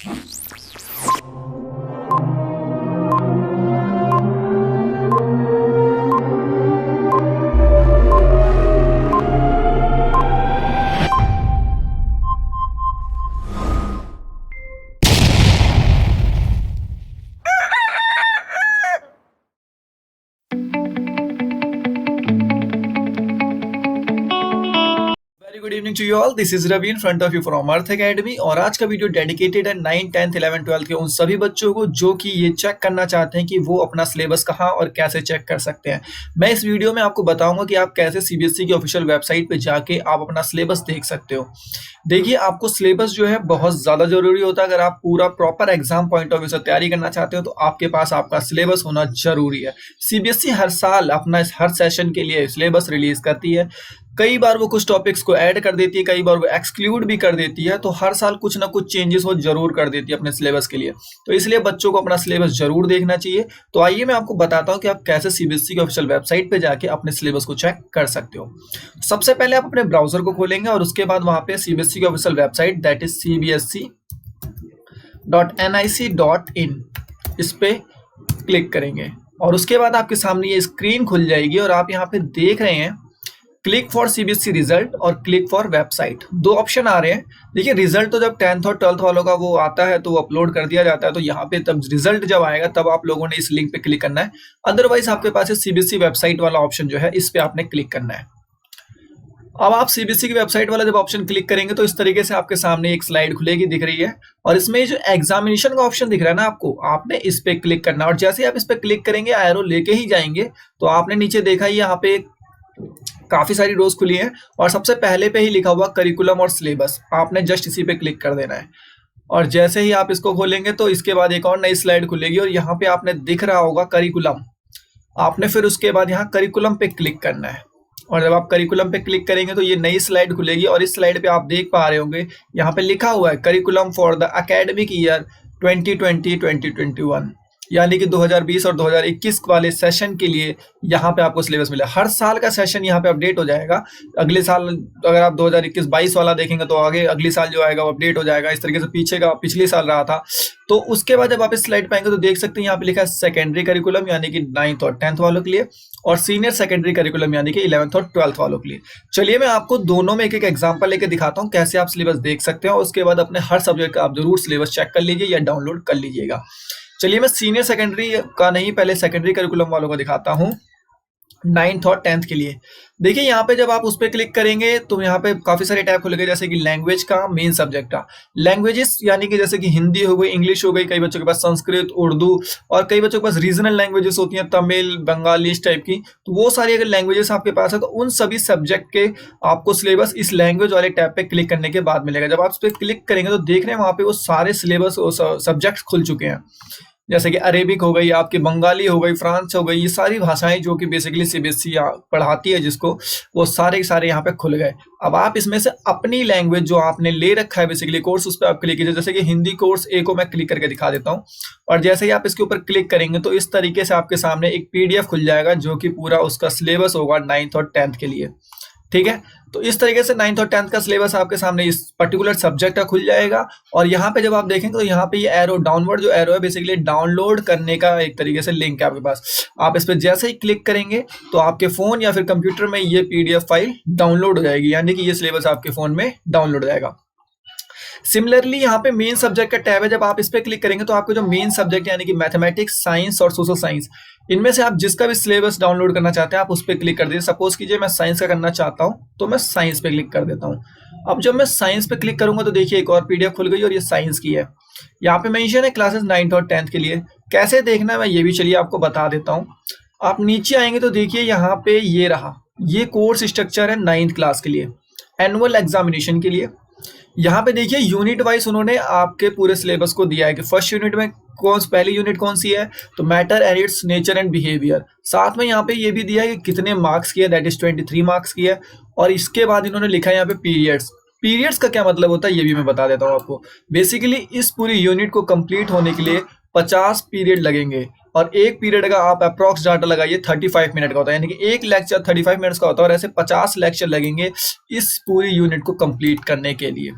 Good evening to you all. This is Ravi in front of you from Arth academy. और आज का video dedicated है 9, 10, 11, 12 के उन सभी बच्चों को जो कि ये चेक करना चाहते हैं कि वो अपना सिलेबस कहाँ और कैसे चेक कर सकते हैं। मैं इस वीडियो में आपको बताऊंगा कि आप कैसे सीबीएसई की ऑफिशियल वेबसाइट पे जाके आप अपना सिलेबस देख सकते हो। देखिए, आपको सिलेबस जो है बहुत ज़्यादा जरूरी होता है। अगर आप पूरा proper exam point of view से तैयारी करना चाहते हो तो आपके पास आपका सिलेबस होना जरूरी है। सीबीएसई हर साल अपना हर सेशन के लिए सिलेबस रिलीज करती है। कई बार वो कुछ टॉपिक्स को ऐड कर देती है, कई बार वो एक्सक्लूड भी कर देती है। तो हर साल कुछ ना कुछ चेंजेस वो जरूर कर देती है अपने सिलेबस के लिए। तो इसलिए बच्चों को अपना सिलेबस जरूर देखना चाहिए। तो आइए मैं आपको बताता हूँ कि आप कैसे सीबीएसई की ऑफिशियल वेबसाइट पे जाके अपने सिलेबस को चेक कर सकते हो। सबसे पहले आप अपने ब्राउजर को खोलेंगे और उसके बाद वहां पे सीबीएसई की official website that is cbsc.nic.in इस पे क्लिक करेंगे और उसके बाद आपके सामने ये स्क्रीन खुल जाएगी और आप यहाँ पे देख रहे हैं क्लिक फॉर सीबीएसई रिजल्ट और क्लिक फॉर वेबसाइट, दो ऑप्शन आ रहे हैं। देखिए, रिजल्ट तो जब 10th और 12th वालों का वो आता है तो वो अपलोड कर दिया जाता है। तो यहाँ पे तब रिजल्ट जब आएगा तब आप लोगों ने इस लिंक पे क्लिक करना है। अदरवाइज आपके पास सीबीएसई वेबसाइट वाला ऑप्शन जो है इस पे आपने क्लिक करना है। अब आप सीबीएसई की वेबसाइट वाला जब ऑप्शन क्लिक करेंगे तो इस तरीके से आपके सामने एक स्लाइड खुलेगी, दिख रही है। और इसमें जो एग्जामिनेशन का ऑप्शन दिख रहा है ना आपको, आपने इस पे क्लिक करना है। और जैसे ही आप इस पे क्लिक करेंगे एरो लेके ही जाएंगे तो आपने नीचे देखा ही यहाँ पे काफी सारी रोज खुली हैं और सबसे पहले पे ही लिखा हुआ करिकुलम और सिलेबस, आपने जस्ट इसी पे क्लिक कर देना है। और जैसे ही आप इसको खोलेंगे तो इसके बाद एक और नई स्लाइड खुलेगी और यहाँ पे आपने दिख रहा होगा करिकुलम, आपने फिर उसके बाद यहाँ करिकुलम पे क्लिक करना है। और जब आप करिकुलम पे क्लिक करेंगे तो ये नई स्लाइड खुलेगी और इस स्लाइड पे आप देख पा रहे होंगे यहाँ पे लिखा हुआ है curriculum for the academic year 2020-2021, यानी कि 2020 और 2021 वाले सेशन के लिए यहाँ पे आपको सिलेबस मिला। हर साल का सेशन यहाँ पे अपडेट हो जाएगा। अगले साल अगर आप 2021-22 वाला देखेंगे तो आगे अगले साल जो आएगा वो अपडेट हो जाएगा। इस तरीके से पीछे का पिछले साल रहा था। तो उसके बाद जब आप इस स्लाइड पे आएंगे तो देख सकते हैं यहाँ पे लिखा है सेकेंडरी करिकुलम यानी कि 9th और 10th वालों के लिए, और सीनियर सेकेंडरी करिकुलम यानी कि 11th और 12th वालों के लिए। चलिए मैं आपको दोनों में एक एक एग्जांपल लेके दिखाता हूँ कैसे आप सिलेबस देख सकते हैं। और उसके बाद अपने हर सब्जेक्ट का आप जरूर सिलेबस चेक कर लीजिए या डाउनलोड कर लीजिएगा। चलिए मैं सीनियर सेकेंडरी का नहीं, पहले सेकेंडरी करिकुलम वालों को दिखाता हूँ 9th और 10th के लिए। देखिए, यहाँ पे जब आप उस पर क्लिक करेंगे तो यहाँ पे काफी सारे टैब खुलेंगे, जैसे कि लैंग्वेज का, मेन सब्जेक्ट का। लैंग्वेजेस यानी कि जैसे कि हिंदी हो गई, इंग्लिश हो गई, कई बच्चों के पास संस्कृत, उर्दू, और कई बच्चों के पास रीजनल लैंग्वेजेस होती हैं, तमिल, बंगाली, इस टाइप की। तो वो सारी अगर लैंग्वेजेस आपके पास है तो उन सभी सब्जेक्ट के आपको सिलेबस इस लैंग्वेज वाले टैब पे क्लिक करने के बाद मिलेगा। जब आप उस पर क्लिक करेंगे तो देख रहे हैं वहां पे वो सारे सिलेबस सब्जेक्ट खुल चुके हैं, जैसे कि अरेबिक हो गई, आपकी बंगाली हो गई, फ्रांस हो गई, ये सारी भाषाएं जो कि बेसिकली सीबीएसई पढ़ाती है जिसको, वो सारे के सारे यहाँ पे खुल गए। अब आप इसमें से अपनी लैंग्वेज जो आपने ले रखा है बेसिकली कोर्स, उस पर आप क्लिक कीजिए। जैसे कि हिंदी कोर्स ए को मैं क्लिक करके दिखा देता हूँ। और जैसे ही आप इसके ऊपर क्लिक करेंगे तो इस तरीके से आपके सामने एक पीडीएफ खुल जाएगा जो कि पूरा उसका सिलेबस होगा 9th और 10th के लिए। ठीक है, तो इस तरीके से 9th और 10th का सिलेबस आपके सामने इस पर्टिकुलर सब्जेक्ट का खुल जाएगा। और यहाँ पे जब आप देखेंगे तो यहाँ पे ये एरो, डाउनवर्ड जो एरो है, बेसिकली डाउनलोड करने का एक तरीके से लिंक है आपके पास। आप इस पर जैसे ही क्लिक करेंगे तो आपके फोन या फिर कंप्यूटर में ये पीडीएफ फाइल डाउनलोड हो जाएगी, यानी कि ये सिलेबस आपके फोन में डाउनलोड हो जाएगा। सिमिलरली यहाँ पे मेन सब्जेक्ट का टैब है, जब आप इस पे क्लिक करेंगे तो आपको जो मेन सब्जेक्ट यानी कि मैथमेटिक्स, साइंस और सोशल साइंस, इनमें से आप जिसका भी सिलेबस डाउनलोड करना चाहते हैं आप उस पर क्लिक कर दीजिए। सपोज कीजिए मैं साइंस का करना चाहता हूँ तो मैं साइंस पे क्लिक कर देता हूँ। अब जब मैं साइंस पे क्लिक करूंगा तो देखिए एक और पीडीएफ खुल गई और ये साइंस की है। यहाँ पे मेंशन है क्लासेस 9th और 10th के लिए। कैसे देखना है मैं ये भी चलिए आपको बता देता हूँ। आप नीचे आएंगे तो देखिए यहाँ पे ये रहा, ये कोर्स स्ट्रक्चर है 9th क्लास के लिए, एनुअल एग्जामिनेशन के लिए। यहाँ पे देखिए यूनिट वाइज उन्होंने आपके पूरे सिलेबस को दिया है कि फर्स्ट यूनिट में पहली यूनिट कौन सी है, तो matter and it's nature and behaviour. साथ में यहाँ पे ये भी दिया है कि कितने मार्क्स की है, दैट इज 23 मार्क्स की है। और इसके बाद इन्होंने लिखा है यहाँ पे पीरियड्स। पीरियड्स का क्या मतलब होता है ये भी मैं बता देता हूँ आपको। बेसिकली इस पूरी यूनिट को कंप्लीट होने के लिए 50 पीरियड लगेंगे और एक पीरियड का आप अप्रॉक्स डाटा लगाइए 35 मिनट का होता है, यानी कि एक लेक्चर 35 मिनट्स का होता है और ऐसे 50 लेक्चर लगेंगे इस पूरी यूनिट को कंप्लीट करने के लिए।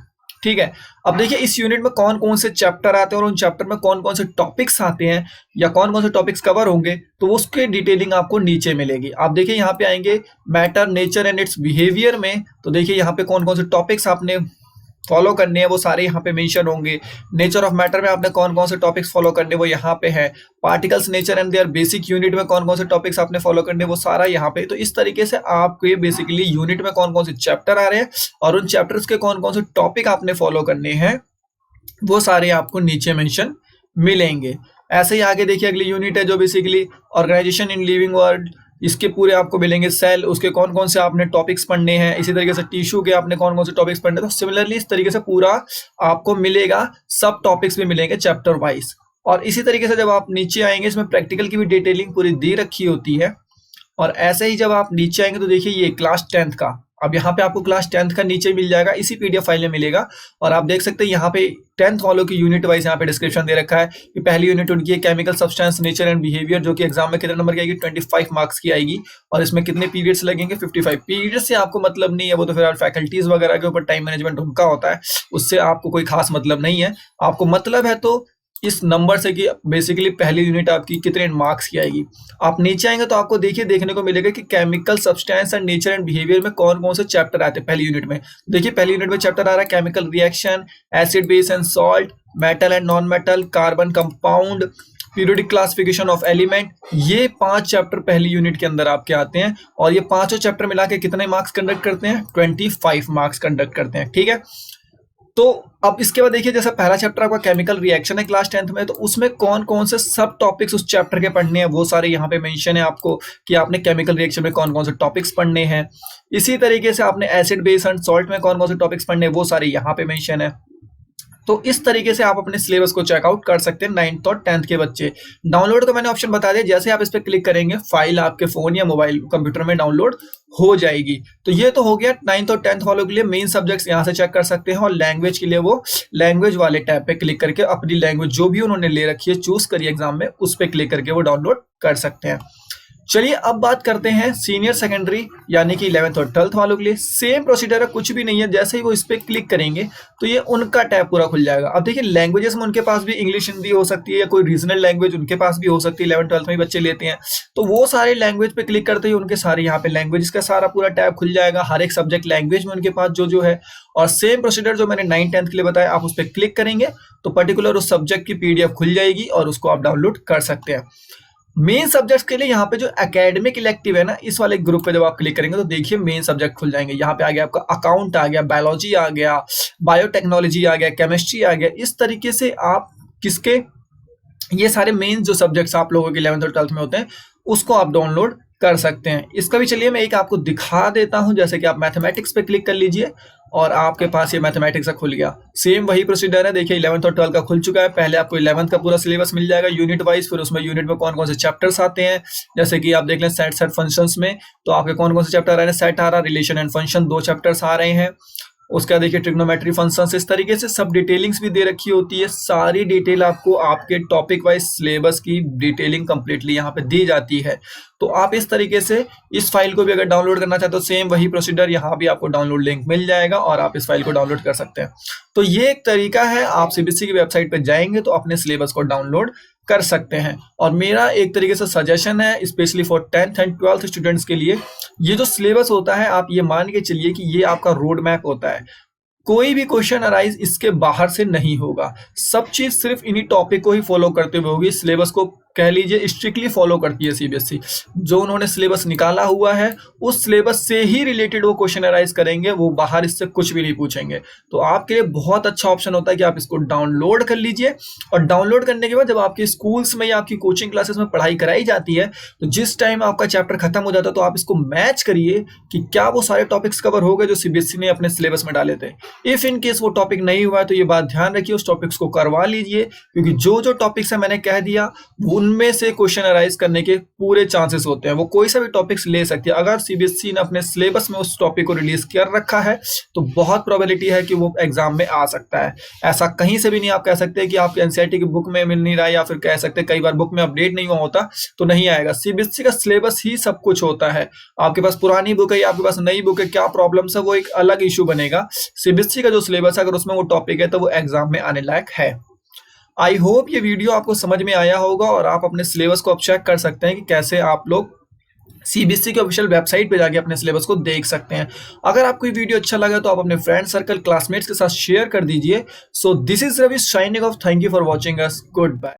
ठीक है। अब देखिए इस यूनिट में कौन कौन से चैप्टर आते हैं और उन चैप्टर में कौन कौन से टॉपिक्स आते हैं या कौन कौन से टॉपिक्स कवर होंगे, तो उसके डिटेलिंग आपको नीचे मिलेगी। आप देखिए यहाँ पे आएंगे matter, nature and it's behaviour में, तो देखिए यहाँ पे कौन कौन से टॉपिक्स आपने फॉलो करने हैं वो सारे यहाँ पे मेंशन होंगे। नेचर ऑफ मैटर में आपने कौन कौन से टॉपिक्स फॉलो करने वो यहाँ पे है। Particles nature and their basic unit में कौन कौन से टॉपिक्स आपने फॉलो करने वो सारा यहाँ पे। तो इस तरीके से आपके बेसिकली यूनिट में कौन कौन से चैप्टर आ रहे हैं और उन चैप्टर्स के कौन कौन से टॉपिक आपने फॉलो करने हैं वो सारे आपको नीचे मेंशन मिलेंगे। ऐसे ही आगे देखिए अगली यूनिट है जो basically organisation in living world, इसके पूरे आपको मिलेंगे सेल, उसके कौन कौन से आपने टॉपिक्स पढ़ने हैं। इसी तरीके से टिश्यू के आपने कौन कौन से टॉपिक्स पढ़ने हैं। तो सिमिलरली इस तरीके से पूरा आपको मिलेगा, सब टॉपिक्स भी मिलेंगे चैप्टर वाइज। और इसी तरीके से जब आप नीचे आएंगे इसमें प्रैक्टिकल की भी डिटेलिंग पूरी दे रखी होती है। और ऐसे ही जब आप नीचे आएंगे तो देखिए ये क्लास 10th का, अब यहाँ पे आपको क्लास 10th का नीचे मिल जाएगा, इसी पीडीएफ फाइल में मिलेगा। और आप देख सकते हैं यहाँ पे 10th वालों की यूनिट वाइज यहाँ पे डिस्क्रिप्शन दे रखा है कि पहली यूनिट उनकी है chemical substance nature and behaviour, जो कि एग्जाम में कितने नंबर की आएगी, 25 मार्क्स की आएगी। और इसमें कितने पीरियड्स लगेंगे, 55 पीरियड्स से आपको मतलब नहीं है, वो तो फिर फैकल्टीज वगैरह के ऊपर टाइम मैनेजमेंट उनका होता है, उससे आपको कोई खास मतलब नहीं है। आपको मतलब है तो इस नंबर से कि बेसिकली पहली यूनिट आपकी कितने मार्क्स की आएगी। आप नीचे आएंगे तो आपको देखिए देखने को मिलेगा कि chemical substance and nature and behaviour में कौन कौन से चैप्टर आते हैं पहली यूनिट में। देखिए पहली यूनिट में चैप्टर आ रहा है chemical reaction, acid base and salt, metal and non metal, carbon compound, periodic classification of element. ये 5 चैप्टर पहली यूनिट के अंदर आपके आते हैं और ये पांचों चैप्टर मिला के कितने मार्क्स कंडक्ट करते हैं, 25 मार्क्स कंडक्ट करते हैं। ठीक है, तो अब इसके बाद देखिए जैसा पहला चैप्टर आपका केमिकल रिएक्शन है क्लास 10th में, तो उसमें कौन कौन से सब टॉपिक्स उस चैप्टर के पढ़ने हैं वो सारे यहाँ पे मेंशन है आपको कि आपने केमिकल रिएक्शन में कौन कौन से टॉपिक्स पढ़ने हैं। इसी तरीके से आपने एसिड बेस एंड सॉल्ट में कौन कौन से टॉपिक्स पढ़ने हैं वो सारे यहाँ पे मेंशन है। तो इस तरीके से आप अपने सिलेबस को चेकआउट कर सकते हैं 9th और 10th के बच्चे। डाउनलोड का मैंने ऑप्शन बता दिया, जैसे आप इस पर क्लिक करेंगे फाइल आपके फोन या मोबाइल कंप्यूटर में डाउनलोड हो जाएगी। तो ये तो हो गया 9th और 10th वालों के लिए मेन सब्जेक्ट्स यहाँ से चेक कर सकते हैं। और लैंग्वेज के लिए वो लैंग्वेज वाले टैब पे क्लिक करके अपनी लैंग्वेज जो भी उन्होंने ले रखी है चूज करिए एग्जाम में, उस पर क्लिक करके वो डाउनलोड कर सकते हैं। चलिए अब बात करते हैं सीनियर सेकेंडरी यानी कि 11th और 12th वालों के लिए। सेम प्रोसीजर है, कुछ भी नहीं है। जैसे ही वो इस पे क्लिक करेंगे तो ये उनका टैब पूरा खुल जाएगा। अब देखिए लैंग्वेजेस में उनके पास भी इंग्लिश हिंदी हो सकती है या कोई रीजनल लैंग्वेज उनके पास भी हो सकती है, 11th 12th में बच्चे लेते हैं। तो वो सारे लैंग्वेज पे क्लिक करते ही उनके सारे यहाँ पे लैंग्वेज का सारा पूरा टैब खुल जाएगा, हर एक सब्जेक्ट लैंग्वेज में उनके पास जो है। और सेम प्रोसीजर जो मैंने 9th 10th के लिए बताया, आप उस पर क्लिक करेंगे तो पर्टिकुलर उस सब्जेक्ट की पीडीएफ खुल जाएगी और उसको आप डाउनलोड कर सकते हैं। मेन सब्जेक्ट्स के लिए यहाँ पे जो एकेडमिक इलेक्टिव है ना, इस वाले ग्रुप पे जब आप क्लिक करेंगे तो देखिए मेन सब्जेक्ट खुल जाएंगे। यहाँ पे आ गया आपका अकाउंट आ गया, बायोलॉजी आ गया, बायोटेक्नोलॉजी आ गया, केमिस्ट्री आ गया। इस तरीके से आप किसके ये सारे मेन जो सब्जेक्ट्स आप लोगों के 11th और 12th में होते हैं उसको आप डाउनलोड कर सकते हैं। इसका भी चलिए मैं एक आपको दिखा देता हूं। जैसे कि आप मैथमेटिक्स पे क्लिक कर लीजिए और आपके पास ये मैथमेटिक्स का खुल गया। सेम वही प्रोसीजर है, देखिए 11th और 12th का खुल चुका है। पहले आपको 11th का पूरा सिलेबस मिल जाएगा यूनिट वाइज, फिर उसमें यूनिट में कौन कौन से चैप्टर्स आते हैं। जैसे कि आप देख लें सेट फंक्शंस में तो आपके कौन कौन से चैप्टर आ रहे हैं, सेट आ रहा, रिलेशन एंड फंक्शन 2 चैप्टर्स आ रहे हैं। उसका देखिए ट्रिग्नोमेट्री फंक्शंस, इस तरीके से सब डिटेलिंग्स भी दे रखी होती है। सारी डिटेल आपको आपके टॉपिक वाइज सिलेबस की डिटेलिंग कंप्लीटली यहाँ पे दी जाती है। तो आप इस तरीके से इस फाइल को भी अगर डाउनलोड करना चाहते हो सेम वही प्रोसीजर, यहाँ भी आपको डाउनलोड लिंक मिल जाएगा और आप इस फाइल को डाउनलोड कर सकते हैं। तो ये एक तरीका है, आप सीबीएसई की वेबसाइट पर जाएंगे तो अपने सिलेबस को डाउनलोड कर सकते हैं। और मेरा एक तरीके से सजेशन है specially for 10th and 12th students के लिए, ये जो सिलेबस होता है आप ये मान के चलिए कि ये आपका रोड मैप होता है। कोई भी क्वेश्चन अराइज इसके बाहर से नहीं होगा, सब चीज सिर्फ इन्हीं टॉपिक को ही फॉलो करते हुए होगी। सिलेबस को कह लीजिए स्ट्रिक्टली फॉलो करती है सीबीएसई। जो उन्होंने सिलेबस निकाला हुआ है उस सिलेबस से ही रिलेटेड वो क्वेश्चन अराइज करेंगे, वो बाहर इससे कुछ भी नहीं पूछेंगे। तो आपके लिए बहुत अच्छा ऑप्शन होता है कि आप इसको डाउनलोड कर लीजिए। और डाउनलोड करने के बाद जब आपके स्कूल्स में या आपकी कोचिंग क्लासेस में पढ़ाई कराई जाती है तो जिस टाइम आपका चैप्टर खत्म हो जाता है तो आप इसको मैच करिए कि क्या वो सारे टॉपिक्स कवर हो गए जो सीबीएसई ने अपने सिलेबस में डाले थे। इफ इन केस वो टॉपिक नहीं हुआ है तो ये बात ध्यान रखिए उस टॉपिक्स को करवा लीजिए, क्योंकि जो टॉपिक्स है मैंने कह दिया वो उनमें से क्वेश्चन अराइज करने के पूरे चांसेस होते हैं। वो कोई सा भी टॉपिक्स ले सकती है। अगर सीबीएसई ने अपने सिलेबस में उस टॉपिक को रिलीज कर रखा है तो बहुत प्रोबेबिलिटी है कि वो एग्जाम में आ सकता है। ऐसा कहीं से भी नहीं आप कह सकते कि आप एनसीईआरटी की बुक में मिल नहीं रहा है, या फिर कह सकते कई बार बुक में अपडेट नहीं हुआ होता तो नहीं आएगा। सीबीएसई का सिलेबस ही सब कुछ होता है। आपके पास पुरानी बुक है या आपके पास नई बुक है, क्या प्रॉब्लम है वो एक अलग इशू बनेगा। सीबीएसई का जो सिलेबस है अगर उसमें वो टॉपिक है तो वो एग्जाम में आने लायक है। आई होप ये वीडियो आपको समझ में आया होगा और आप अपने सिलेबस को अब चेक कर सकते हैं कि कैसे आप लोग सीबीएसई के ऑफिशियल वेबसाइट पे जाके अपने सिलेबस को देख सकते हैं। अगर आपको ये वीडियो अच्छा लगा तो आप अपने फ्रेंड सर्कल, क्लासमेट्स के साथ शेयर कर दीजिए। So this is Ravi signing off. Thank you for watching us. Good bye.